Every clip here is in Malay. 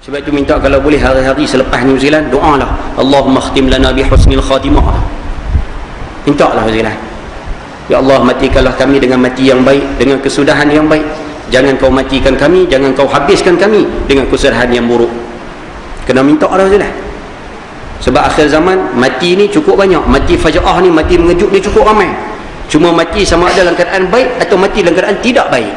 Sebab itu minta kalau boleh hari-hari selepas New Zealand doalah, Allahumma khtim lana bi husnil khatimah. Minta lah New Zealand, ya Allah matikanlah kami dengan mati yang baik, dengan kesudahan yang baik. Jangan kau matikan kami, jangan kau habiskan kami dengan kesudahan yang buruk. Kena minta lah New Zealand. Sebab akhir zaman mati ni cukup banyak. Mati fajaah ni, mati mengejut ni cukup ramai. Cuma mati sama ada dalam keadaan baik atau mati dalam keadaan tidak baik.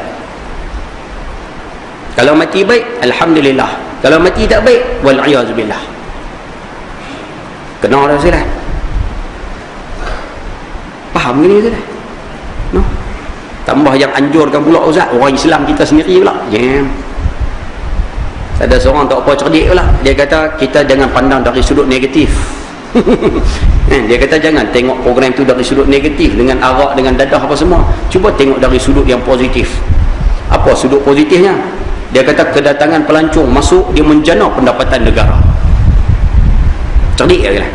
Kalau mati baik, alhamdulillah. Kalau mati tak baik, wal'iyazubillah. Kena dah Ustaz. Faham ke ni Ustaz? No? Tambah yang anjurkan pula Ustaz, orang Islam kita sendiri pula. Ada seorang tak apa cerdik pula, dia kata kita jangan pandang dari sudut negatif. Dia kata jangan tengok program tu dari sudut negatif, dengan arak, dengan dadah apa semua. Cuba tengok dari sudut yang positif. Apa sudut positifnya? Dia kata kedatangan pelancong masuk, dia menjana pendapatan negara. Cerdik ke lah.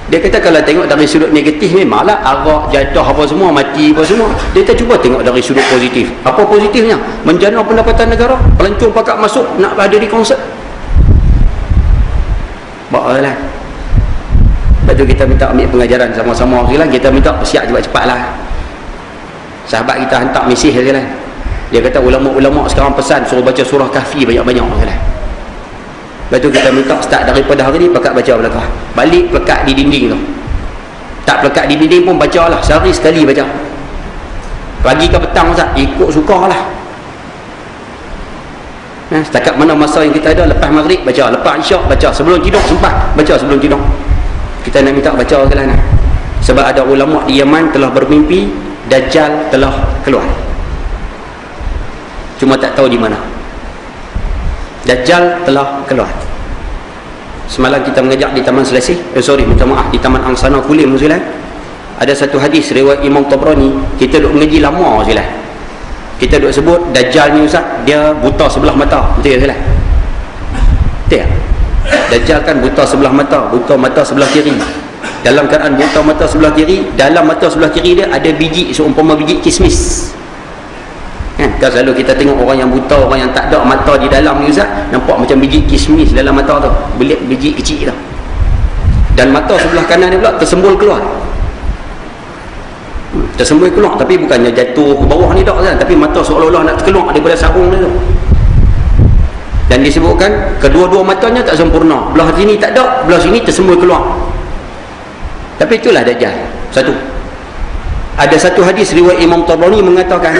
Dia kata kalau tengok dari sudut negatif, memanglah arak, jadah apa semua, mati apa semua. Dia kata cuba tengok dari sudut positif. Apa positifnya? Menjana pendapatan negara. Pelancong pakak masuk nak ada di konsert. Baiklah. Lepas tu kita minta ambil pengajaran sama-sama sekali. Kita minta bersiap cepat-cepat lah. Sahabat kita hantar mesej sekali. Dia kata ulama-ulama sekarang pesan suruh baca surah Kahfi banyak-banyak sekali. Lepas tu kita minta start daripada hari ni pekat baca belakang. Balik pekat di dinding tu. Tak pekat di dinding pun baca lah. Sehari sekali baca. Pagi ke petang Ustaz, ikut suka lah. Setakat mana masa yang kita ada, lepas maghrib baca, lepas isyak baca, sebelum tidur sempat baca sebelum tidur. Kita nak minta baca sekali lah. Sebab ada ulama di Yaman telah bermimpi Dajjal telah keluar. Cuma tak tahu di mana. Dajjal telah keluar. Semalam kita mengajak di Taman Selasih, minta maaf, di Taman Angsana Kulim New Zealand. Ada satu hadis riwayat Imam Tabrani. Kita duk mengaji lama New Zealand. Kita duk sebut Dajjal ni Ustaz, dia buta sebelah mata. Betul ya Zealand? Betul ya? Dajjal kan buta sebelah mata, buta mata sebelah kiri. Dalam keadaan buta mata sebelah kiri, dalam mata sebelah kiri dia ada biji seumpama biji kismis. Kan selalu kita tengok orang yang buta, orang yang tak ada mata di dalam ni Ustaz, nampak macam biji kismis dalam mata tu, belit biji kecil tu. Dan mata sebelah kanan dia pula tersembul keluar. Tersembul keluar, tapi bukannya jatuh ke bawah ni tak kan, tapi mata seolah-olah nak keluar daripada sarung dia tu. Dan disebutkan kedua-dua matanya tak sempurna, belah sini tak ada, belah sini tersembul keluar. Tapi itulah Dajjal. Satu. Ada satu hadis riwayat Imam Tabrani mengatakan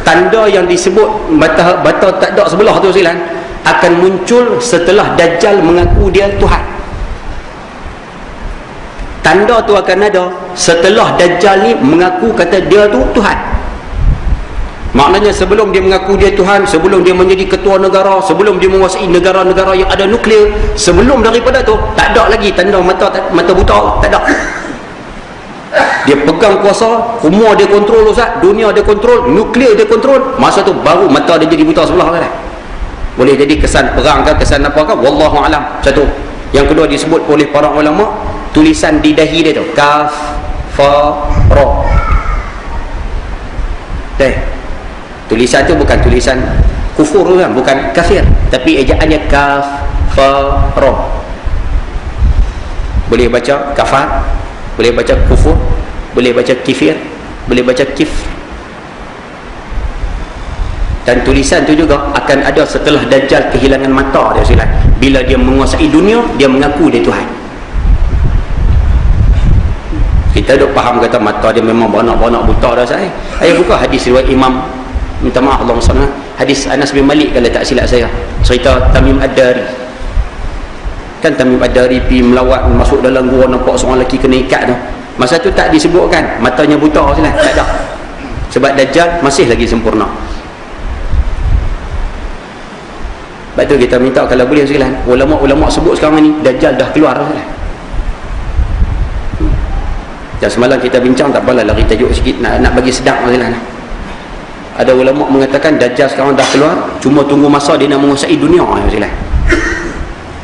tanda yang disebut bata tak ada sebelah tu silan akan muncul setelah Dajjal mengaku dia Tuhan. Tanda tu akan ada setelah Dajjal ni mengaku kata dia tu Tuhan. Maknanya sebelum dia mengaku dia Tuhan, sebelum dia menjadi ketua negara, sebelum dia menguasai negara-negara yang ada nuklear, sebelum daripada tu tak ada lagi tanda mata buta, tak ada. Dia pegang kuasa, semua dia kontrol Ustaz, dunia dia kontrol, nuklear dia kontrol, masa tu baru mata dia jadi buta sebelah kan. Boleh jadi kesan perang ke, kesan apa ke, wallahu alam. Satu. Yang kedua disebut oleh para ulama, tulisan di dahi dia tu kaf fa ra. Tulisan tu bukan tulisan kufur kan, bukan kafir, tapi ejaannya kaf fa ra. Boleh baca kafar, boleh baca kufur, boleh baca kifir, boleh baca kifr. Dan tulisan tu juga akan ada setelah Dajjal kehilangan mata dia silat. Bila dia menguasai dunia, dia mengaku dia Tuhan. Kita duk faham kata mata dia memang banyak-banyak buta dah saya. Saya buka hadis riwayat Imam, minta maaf Allahumma salli, hadis Anas bin Malik kalau tak silap saya. Cerita Tamim Ad-Dari. Kan Tamim Ad-Dari pergi melawat, masuk dalam gua, nampak seorang lelaki kena ikat tu. Masa tu tak disebutkan matanya buta silah, tak ada. Sebab Dajjal masih lagi sempurna. Sebab tu kita minta kalau boleh silah, ulama-ulama sebut sekarang ni Dajjal dah keluar silah. Dan semalam kita bincang, tak apalah lari tajuk sikit, nak bagi sedap silah. Ada ulama mengatakan Dajjal sekarang dah keluar, cuma tunggu masa dia nak menguasai dunia silah.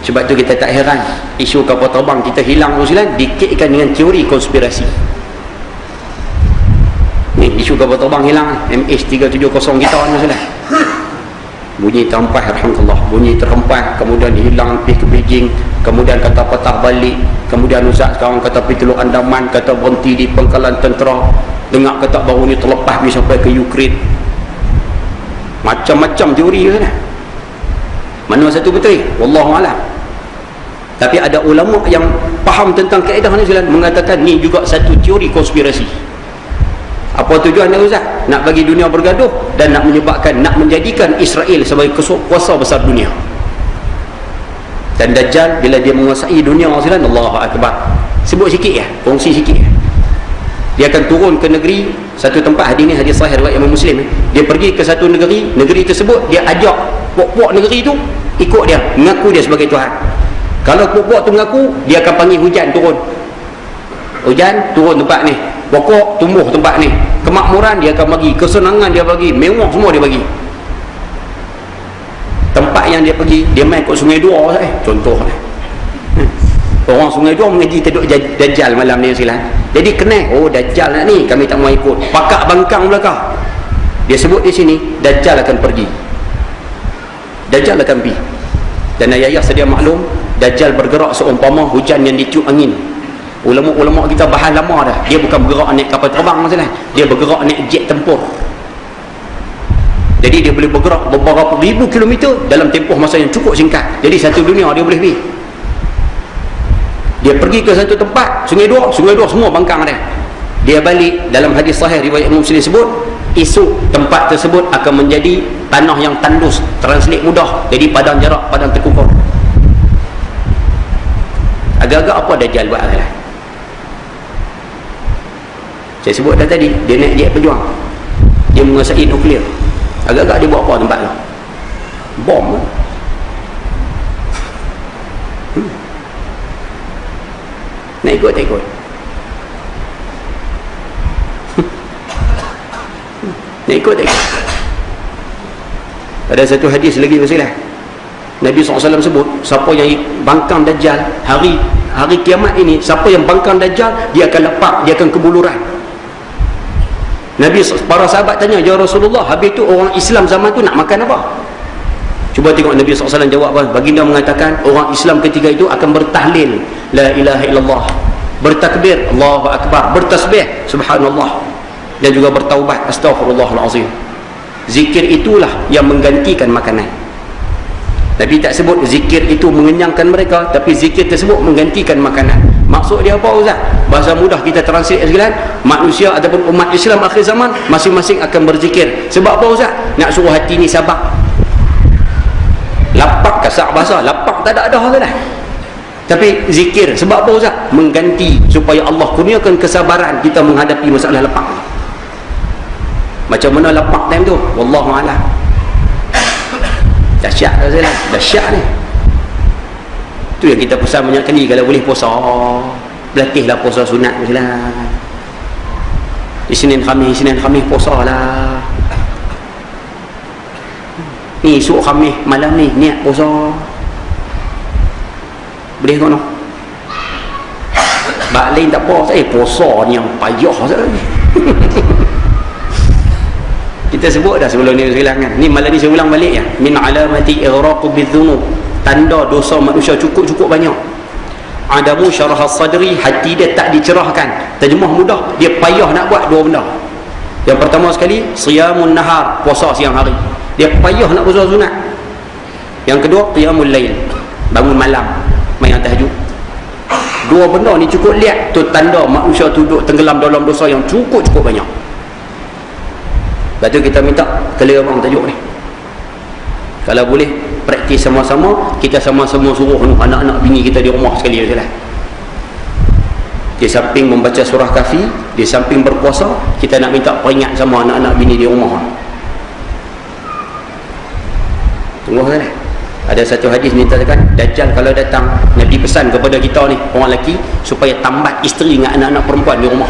Sebab tu kita tak heran isu kapal terbang kita hilang tu silan dikaitkan dengan teori konspirasi. Ni isu kapal terbang hilang MH370 kita ni silan. bunyi terhempas, alhamdulillah, bunyi terhempas, kemudian hilang pergi ke Beijing, kemudian kata patah balik, kemudian Ustaz sekarang kata pergi Teluk Andaman, kata berhenti di pangkalan tentera, dengar kata baru ni terlepas pergi sampai ke Ukraine. Macam-macam teori kan. Mana satu betul? Wallahualam. Tapi ada ulama yang faham tentang kaedah ni mengatakan ni juga satu teori konspirasi. Apa tujuan dia Ustaz? Nak bagi dunia bergaduh dan nak menjadikan Israel sebagai kuasa besar dunia. Dan Dajjal bila dia menguasai dunia Allahu Akbar. Sebut sikit ya, kongsi sikit ya. Dia akan turun ke negeri, satu tempat, hadis ni hadis sahih riwayat Imam Muslim. Dia pergi ke satu negeri tersebut, dia ajak puak-puak negeri tu ikut dia, mengaku dia sebagai Tuhan. Kalau puak-puak tu mengaku, dia akan panggil hujan turun. Hujan turun tempat ni, pokok tumbuh tempat ni, kemakmuran dia akan bagi, kesenangan dia bagi, mewah semua dia bagi. Tempat yang dia pergi, dia main kat Sungai Dua contoh ni. Orang Sungai Dua mengaji taduk Dajjal malam ni silang. Jadi kenal, oh Dajjal nak ni, kami tak mau ikut. Pakak bangkang belakang. Dia sebut di sini Dajjal akan pergi, Dajjal akan pergi. Dan ayah sedia maklum, Dajjal bergerak seumpama hujan yang ditiup angin. Ulama-ulama kita bahas lama dah. Dia bukan bergerak naik kapal terbang masalah. Dia bergerak naik jet tempur. Jadi dia boleh bergerak beberapa ribu kilometer dalam tempoh masa yang cukup singkat. Jadi satu dunia dia boleh pergi. Dia pergi ke satu tempat, Sungai Dua semua bangkang dia. Dia balik, dalam hadis sahih riwayat Muslim sebut, esok tempat tersebut akan menjadi tanah yang tandus, translate mudah, jadi padang jarak, padang terkukul. Agak-agak apa Dajjal buat lah. Saya sebut dah tadi, dia naik jet pejuang, dia menguasai nuklear. Agak-agak dia buat apa tempat tu? Bom lah. Nak ikut tak ikut? Nak ikut tak ikut? Ada satu hadis lagi wasilah, Nabi SAW sebut, siapa yang bangkang Dajjal hari kiamat ini, siapa yang bangkang Dajjal, dia akan lepak, dia akan kebuluran. Para sahabat tanya, ya Rasulullah, habis tu orang Islam zaman tu nak makan apa? Cuba tengok Nabi SAW jawab apa? Baginda mengatakan, orang Islam ketika itu akan bertahlil la ilaha illallah, bertakbir Allahu Akbar, bertasbih subhanallah, dan juga bertaubat astaghfirullahalazim. Zikir itulah yang menggantikan makanan. Nabi tak sebut zikir itu mengenyangkan mereka, tapi zikir tersebut menggantikan makanan. Maksud dia apa Ustaz? Bahasa mudah kita translate sekalian, manusia ataupun umat Islam akhir zaman masing-masing akan berzikir. Sebab apa Ustaz? Nak suruh hati ni sabar. Lapak kasar bahasa, lapak tak ada lah. Tapi zikir sebab apa Ustaz? Mengganti supaya Allah kurniakan kesabaran kita menghadapi masalah lapak. Macam mana lapak time tu? Wallahu a'lam. Dahsyat dah saya, dahsyat ni. Tu yang kita pesan banyak kali, kalau boleh puasa, berlatihlah puasa sunat misalnya. Di Senin Khamis puasa lah. Ni esok Khamis malam ni niat puasa. Boleh kau no? Bak lain tak apa, saya puasa ni yang payah saya. Kita sebut dah sebelum ni ulang kan. Ni malam ni saya ulang balik ya. Min alamati ighraqu bidzunub. Tanda dosa manusia cukup banyak. Adamu syarah sadri, hati dia tak dicerahkan. Terjemah mudah, dia payah nak buat dua benda. Yang pertama sekali, siyamun nahar, puasa siang hari. Dia payah nak puasa sunat. Yang kedua, qiyamul lail, bangun malam, main tahajud. Dua benda ni cukup lihat, tu tanda manusia tu duduk tenggelam dalam dosa yang cukup banyak. Lepas tu kita minta clear bang tajuk ni. Kalau boleh praktis sama-sama, kita sama-sama suruh anak-anak bini kita di rumah sekali sajalah. Di samping membaca surah Kahfi, di samping berpuasa, kita nak minta peringat sama anak-anak bini di rumah. Tunggu sajalah. Ada satu hadis menyatakan Dajjal kalau datang, Nabi pesan kepada kita ni orang lelaki supaya tambat isteri dengan anak-anak perempuan di rumah.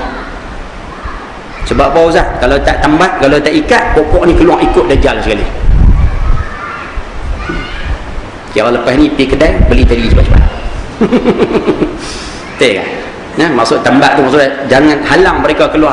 Sebab apa Ustaz? Kalau tak tambat, kalau tak ikat, pokok ni keluar ikut Dajjal sekali. Kira lepas ni pergi kedai, beli tadi cepat-cepat. Betul kan? Nah, maksud tambat tu maksudnya jangan halang mereka keluar.